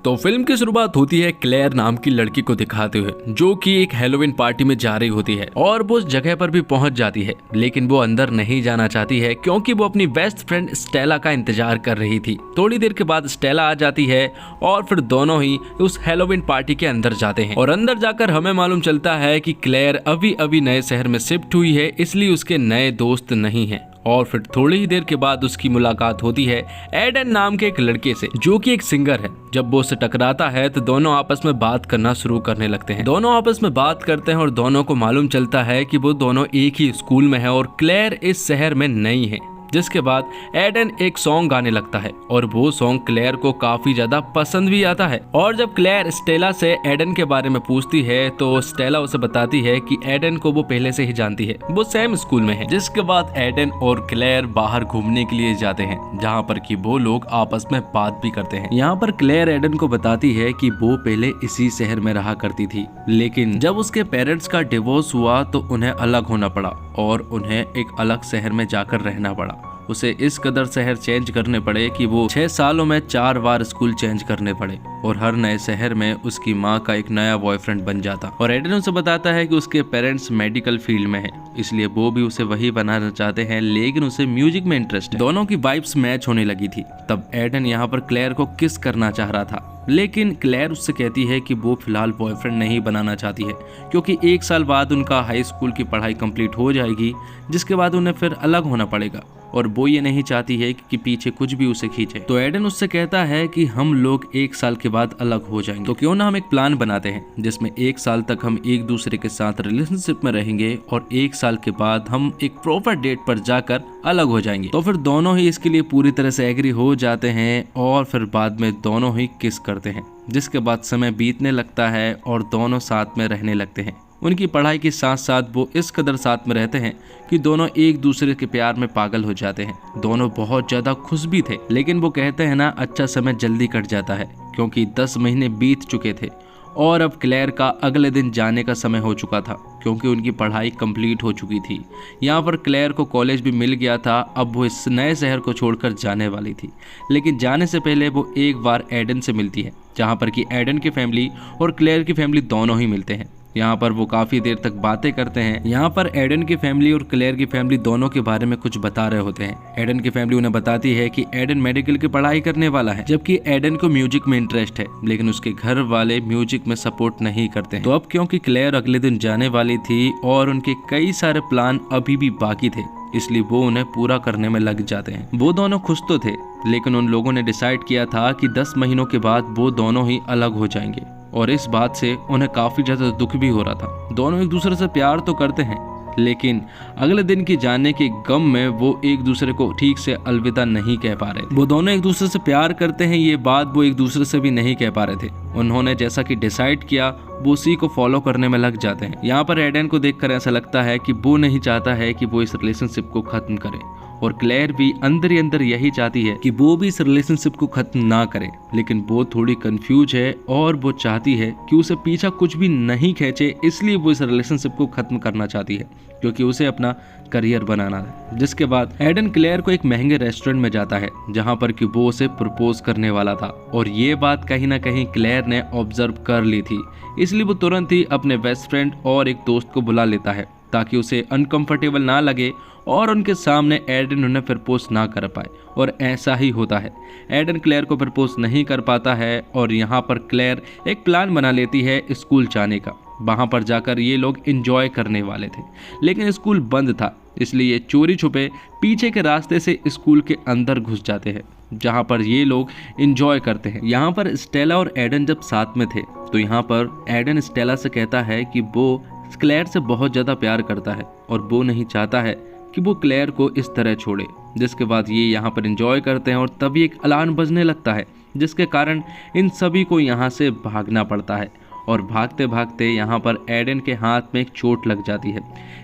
तो फिल्म की शुरुआत होती है क्लेयर नाम की लड़की को दिखाते हुए, जो कि एक हैलोवीन पार्टी में जा रही होती है और वो उस जगह पर भी पहुंच जाती है, लेकिन वो अंदर नहीं जाना चाहती है क्योंकि वो अपनी बेस्ट फ्रेंड स्टेला का इंतजार कर रही थी। थोड़ी देर के बाद स्टेला आ जाती है और फिर दोनों ही उस हैलोवीन पार्टी के अंदर जाते हैं और अंदर जाकर हमें मालूम चलता है कि क्लेयर अभी अभी नए शहर में शिफ्ट हुई है, इसलिए उसके नए दोस्त नहीं है। और फिर थोड़ी ही देर के बाद उसकी मुलाकात होती है एडन नाम के एक लड़के से, जो कि एक सिंगर है। जब वो उससे टकराता है तो दोनों आपस में बात करना शुरू करने लगते हैं। दोनों आपस में बात करते हैं और दोनों को मालूम चलता है कि वो दोनों एक ही स्कूल में है और क्लेयर इस शहर में नई है। जिसके बाद एडन एक सॉन्ग गाने लगता है और वो सॉन्ग क्लेयर को काफी ज्यादा पसंद भी आता है। और जब क्लेयर स्टेला से एडन के बारे में पूछती है तो स्टेला उसे बताती है कि एडन को वो पहले से ही जानती है, वो सेम स्कूल में है। जिसके बाद एडन और क्लेयर बाहर घूमने के लिए जाते हैं, जहाँ पर कि वो लोग आपस में बात भी करते हैं। यहाँ पर क्लेयर एडन को बताती है कि वो पहले इसी शहर में रहा करती थी, लेकिन जब उसके पेरेंट्स का डिवोर्स हुआ तो उन्हें अलग होना पड़ा और उन्हें एक अलग शहर में जाकर रहना पड़ा। उसे इस कदर शहर चेंज करने पड़े कि वो 6 सालों में 4 बार स्कूल चेंज करने पड़े और हर नए शहर में उसकी माँ का एक नया बॉयफ्रेंड बन जाता। और एडन उसे बताता है कि उसके पेरेंट्स मेडिकल फील्ड में है, इसलिए वो भी उसे वही बनाना चाहते हैं, लेकिन उसे म्यूजिक में इंटरेस्ट है। दोनों की वाइब्स मैच होने लगी थी। तब एडन यहाँ पर क्लेयर को किस करना चाह रहा था, लेकिन क्लेयर उससे कहती है कि वो फिलहाल बॉयफ्रेंड नहीं बनाना चाहती है, क्योंकि 1 साल बाद उनका हाई स्कूल की पढ़ाई कंप्लीट हो जाएगी, जिसके बाद उन्हें फिर अलग होना पड़ेगा और वो ये नहीं चाहती है कि पीछे कुछ भी उसे खींचे। तो एडन उससे कहता है कि हम लोग 1 साल के बाद अलग हो जाएंगे, तो क्यों ना हम एक प्लान बनाते हैं जिसमें 1 साल तक हम एक दूसरे के साथ रिलेशनशिप में रहेंगे और 1 साल के बाद हम एक प्रॉपर डेट पर जाकर अलग हो जाएंगे। तो फिर दोनों ही इसके लिए पूरी तरह से एग्री हो जाते हैं और फिर बाद में दोनों ही किस करते हैं। जिसके बाद समय बीतने लगता है और दोनों साथ में रहने लगते हैं। उनकी पढ़ाई के साथ साथ वो इस कदर साथ में रहते हैं कि दोनों एक दूसरे के प्यार में पागल हो जाते हैं। दोनों बहुत ज्यादा खुश भी थे, लेकिन वो कहते हैं ना, अच्छा समय जल्दी कट जाता है, क्योंकि 10 महीने बीत चुके थे और अब क्लेयर का अगले दिन जाने का समय हो चुका था, क्योंकि उनकी पढ़ाई कंप्लीट हो चुकी थी। यहाँ पर क्लेयर को कॉलेज भी मिल गया था। अब वो इस नए शहर को छोड़कर जाने वाली थी, लेकिन जाने से पहले वो एक बार एडन से मिलती है, जहाँ पर कि एडन की फैमिली और क्लेयर की फैमिली दोनों ही मिलते हैं। यहाँ पर वो काफ़ी देर तक बातें करते हैं। यहाँ पर एडन की फैमिली और क्लेयर की फैमिली दोनों के बारे में कुछ बता रहे होते हैं। एडन की फैमिली उन्हें बताती है कि एडन मेडिकल की पढ़ाई करने वाला है, जबकि एडन को म्यूजिक में इंटरेस्ट है, लेकिन उसके घर वाले म्यूजिक में सपोर्ट नहीं करते हैं। तो अब क्योंकि क्लेयर अगले दिन जाने वाली थी और उनके कई सारे प्लान अभी भी बाकी थे, इसलिए वो उन्हें पूरा करने में लग जाते हैं। वो दोनों खुश तो थे, लेकिन उन लोगों ने डिसाइड किया था कि 10 महीनों के बाद वो दोनों ही अलग हो जाएंगे और इस बात से उन्हें काफी ज्यादा दुख भी हो रहा था। दोनों एक दूसरे से प्यार तो करते हैं, लेकिन अगले दिन की जाने के गम में वो एक दूसरे को ठीक से अलविदा नहीं कह पा रहे थे। वो दोनों एक दूसरे से प्यार करते हैं, ये बात वो एक दूसरे से भी नहीं कह पा रहे थे। उन्होंने जैसा कि डिसाइड किया वो उसी को फॉलो करने में लग जाते हैं। यहाँ पर एडन को देखकर ऐसा लगता है कि वो नहीं चाहता है कि वो इस रिलेशनशिप को खत्म करे, और क्लेयर भी अंदर ही अंदर यही चाहती है कि वो भी इस रिलेशनशिप को खत्म ना करे, लेकिन वो थोड़ी कंफ्यूज है और वो चाहती है कि उसे पीछा कुछ भी नहीं खींचे, इसलिए वो इस रिलेशनशिप को खत्म करना चाहती है, क्योंकि उसे अपना करियर बनाना है। जिसके बाद एडन क्लेयर को एक महंगे रेस्टोरेंट में जाता है, जहाँ पर कि वो उसे प्रपोज करने वाला था, और ये बात कहीं ना कहीं क्लेयर ने ऑब्जर्व कर ली थी, इसलिए वो तुरंत ही अपने बेस्ट फ्रेंड और एक दोस्त को बुला लेता है ताकि उसे अनकंफर्टेबल ना लगे और उनके सामने एडन उन्हें प्रपोज ना कर पाए। और ऐसा ही होता है, एडन क्लेयर को प्रपोज नहीं कर पाता है और यहाँ पर क्लेयर एक प्लान बना लेती है स्कूल जाने का। वहाँ पर जाकर ये लोग एंजॉय करने वाले थे, लेकिन स्कूल बंद था, इसलिए ये चोरी छुपे पीछे के रास्ते से स्कूल के अंदर घुस जाते हैं, जहाँ पर ये लोग एंजॉय करते हैं। यहाँ पर स्टेला और एडन जब साथ में थे तो यहाँ पर एडन स्टेला से कहता है कि वो क्लेयर से बहुत ज़्यादा प्यार करता है और वो नहीं चाहता है कि वो क्लेयर को इस तरह छोड़े। जिसके बाद ये यहाँ पर एंजॉय करते हैं और तभी एक अलार्म बजने लगता है, जिसके कारण इन सभी को यहाँ से भागना पड़ता है। और भागते भागते यहाँ पर एडन के हाथ में एक चोट लग जाती है,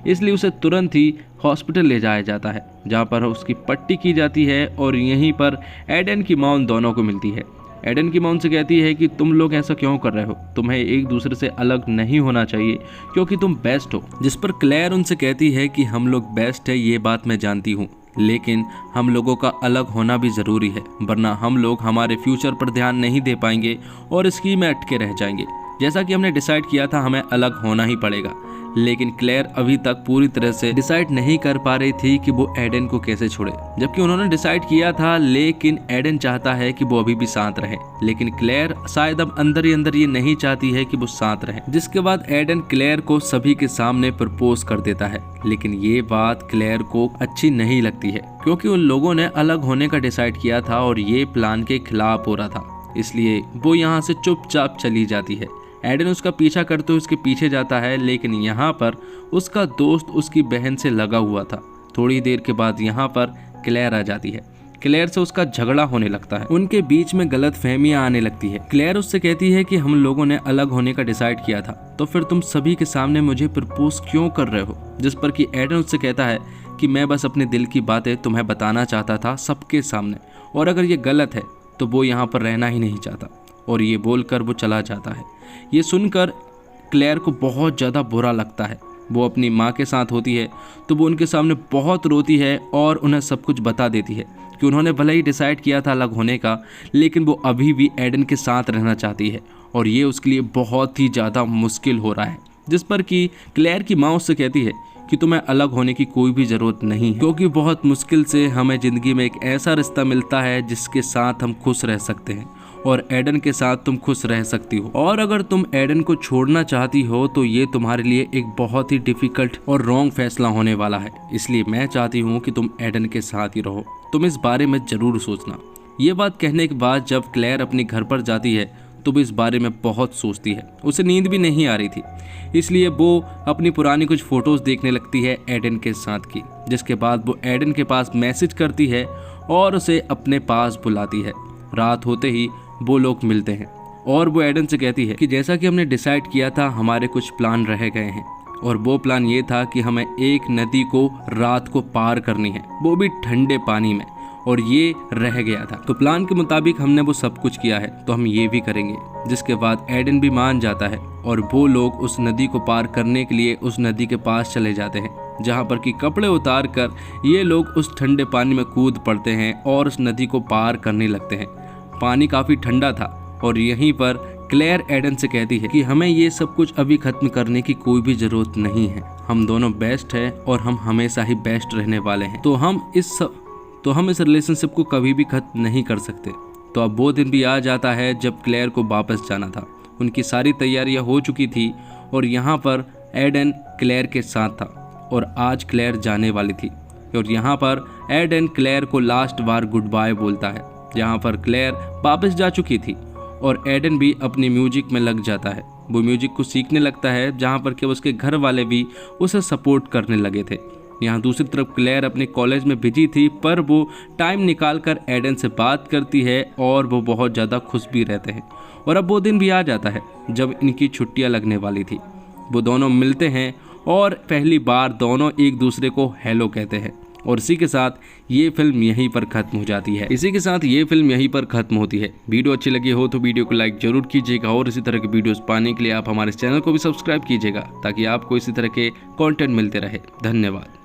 इसलिए उसे तुरंत ही हॉस्पिटल ले जाया जाता है, जहाँ पर उसकी पट्टी की जाती है। और यहीं पर एडन की माँ उन दोनों को मिलती है। एडन की माँ उनसे कहती है कि तुम लोग ऐसा क्यों कर रहे हो, तुम्हें एक दूसरे से अलग नहीं होना चाहिए क्योंकि तुम बेस्ट हो। जिस पर क्लेयर उनसे कहती है कि हम लोग बेस्ट है ये बात मैं जानती हूँ, लेकिन हम लोगों का अलग होना भी ज़रूरी है, वरना हम लोग हमारे फ्यूचर पर ध्यान नहीं दे पाएंगे और स्कीम में अटके रह जाएंगे। जैसा कि हमने डिसाइड किया था हमें अलग होना ही पड़ेगा, लेकिन क्लेयर अभी तक पूरी तरह से डिसाइड नहीं कर पा रही थी कि वो एडन को कैसे छोड़े, जबकि उन्होंने डिसाइड किया था। लेकिन एडन चाहता है कि वो अभी भी साथ रहे, लेकिन क्लेयर शायद अब अंदर ही अंदर ये नहीं चाहती है कि वो साथ रहे। जिसके बाद एडन क्लेयर को सभी के सामने प्रपोज कर देता है, लेकिन ये बात क्लेयर को अच्छी नहीं लगती है, क्योंकि उन लोगों ने अलग होने का डिसाइड किया था और ये प्लान के खिलाफ हो रहा था। इसलिए वो यहाँ से चुपचाप चली जाती है। एडन उसका पीछा करते हुए उसके पीछे जाता है, लेकिन यहाँ पर उसका दोस्त उसकी बहन से लगा हुआ था। थोड़ी देर के बाद यहाँ पर क्लेयर आ जाती है। क्लेयर से उसका झगड़ा होने लगता है, उनके बीच में गलतफहमियां आने लगती है। क्लेयर उससे कहती है कि हम लोगों ने अलग होने का डिसाइड किया था, तो फिर तुम सभी के सामने मुझे प्रपोज क्यों कर रहे हो। जिस पर कि एडन उससे कहता है कि मैं बस अपने दिल की बातें तुम्हें बताना चाहता था सबके सामने, और अगर ये गलत है तो वो यहाँ पर रहना ही नहीं चाहता। और ये बोलकर वो चला जाता है। ये सुनकर क्लेयर को बहुत ज़्यादा बुरा लगता है। वो अपनी माँ के साथ होती है तो वो उनके सामने बहुत रोती है और उन्हें सब कुछ बता देती है कि उन्होंने भले ही डिसाइड किया था अलग होने का, लेकिन वो अभी भी एडन के साथ रहना चाहती है और ये उसके लिए बहुत ही ज़्यादा मुश्किल हो रहा है। जिस पर कि क्लेयर की माँ उससे कहती है कि तुम्हें अलग होने की कोई भी ज़रूरत नहीं है, क्योंकि बहुत मुश्किल से हमें ज़िंदगी में एक ऐसा रिश्ता मिलता है जिसके साथ हम खुश रह सकते हैं, और एडन के साथ तुम खुश रह सकती हो। और अगर तुम एडन को छोड़ना चाहती हो तो ये तुम्हारे लिए एक बहुत ही डिफिकल्ट और रॉन्ग फैसला होने वाला है। इसलिए मैं चाहती हूँ कि तुम एडन के साथ ही रहो। तुम इस बारे में ज़रूर सोचना। ये बात कहने के बाद जब क्लेयर अपने घर पर जाती है तो वो इस बारे में बहुत सोचती है। उसे नींद भी नहीं आ रही थी, इसलिए वो अपनी पुरानी कुछ फ़ोटोज़ देखने लगती है एडन के साथ की। जिसके बाद वो एडन के पास मैसेज करती है और उसे अपने पास बुलाती है। रात होते ही वो लोग मिलते हैं और वो एडन से कहती है कि जैसा कि हमने डिसाइड किया था हमारे कुछ प्लान रह गए हैं, और वो प्लान ये था कि हमें एक नदी को रात को पार करनी है, वो भी ठंडे पानी में, और ये रह गया था। तो प्लान के मुताबिक हमने वो सब कुछ किया है, तो हम ये भी करेंगे। जिसके बाद एडन भी मान जाता है और वो लोग उस नदी को पार करने के लिए उस नदी के पास चले जाते हैं, जहाँ पर कि कपड़े उतार कर ये लोग उस ठंडे पानी में कूद पड़ते हैं और उस नदी को पार करने लगते हैं। पानी काफ़ी ठंडा था और यहीं पर क्लेयर एडन से कहती है कि हमें ये सब कुछ अभी ख़त्म करने की कोई भी ज़रूरत नहीं है। हम दोनों बेस्ट हैं और हम हमेशा ही बेस्ट रहने वाले हैं, तो हम इस रिलेशनशिप को कभी भी ख़त्म नहीं कर सकते। तो अब वो दिन भी आ जाता है जब क्लेयर को वापस जाना था। उनकी सारी तैयारियां हो चुकी थी और यहाँ पर एडन क्लेयर के साथ था और आज क्लेयर जाने वाली थी। और यहाँ पर एडन क्लेयर को लास्ट बार गुड बाय बोलता है, जहाँ पर क्लेयर वापस जा चुकी थी और एडन भी अपनी म्यूजिक में लग जाता है। वो म्यूजिक को सीखने लगता है, जहाँ पर कि उसके घर वाले भी उसे सपोर्ट करने लगे थे। यहाँ दूसरी तरफ क्लेयर अपने कॉलेज में बिजी थी, पर वो टाइम निकाल कर एडन से बात करती है और वो बहुत ज़्यादा खुश भी रहते हैं। और अब वो दिन भी आ जाता है जब इनकी छुट्टियाँ लगने वाली थी। वो दोनों मिलते हैं और पहली बार दोनों एक दूसरे को हेलो कहते हैं। और इसी के साथ ये फिल्म यहीं पर ख़त्म हो जाती है। वीडियो अच्छी लगी हो तो वीडियो को लाइक जरूर कीजिएगा और इसी तरह के वीडियोस पाने के लिए आप हमारे चैनल को भी सब्सक्राइब कीजिएगा, ताकि आपको इसी तरह के कंटेंट मिलते रहे। धन्यवाद।